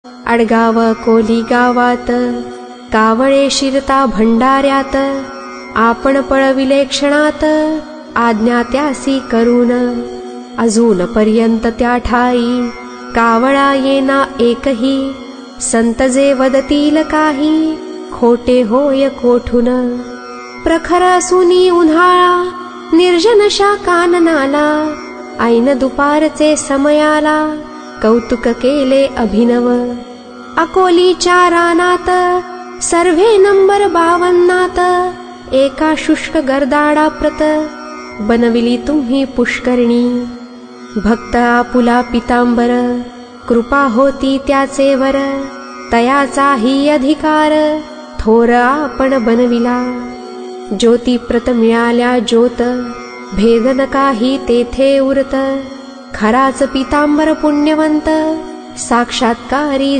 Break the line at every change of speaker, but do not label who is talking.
अडगाव कोली गावात कावळे शिरता भंडाऱ्यात, आपण पळविले क्षणात आज्ञा त्यासी करून. अजून पर्यंत त्या ठाई कावळा येना एकही, संत जे वदतील काही खोटे होय कोठून. प्रखर असुनी उन्हाळा निर्जनशा काननाला, ऐन दुपारचे समयाला कौतुक केले अभिनव. अकोलीच्या रानात सर्वे नंबर 52त, एका शुष्क गर्दाडा प्रत बनविली तुम्ही पुष्करणी. भक्त आपुला पितांबर कृपा होती त्याचे वर, तयाचाही अधिकार थोर आपण बनविला. ज्योती प्रत मिळाल्या ज्योत, भेदन काही तेथे उरत, खराच पितांबर पुण्यवंत साक्षात्कारी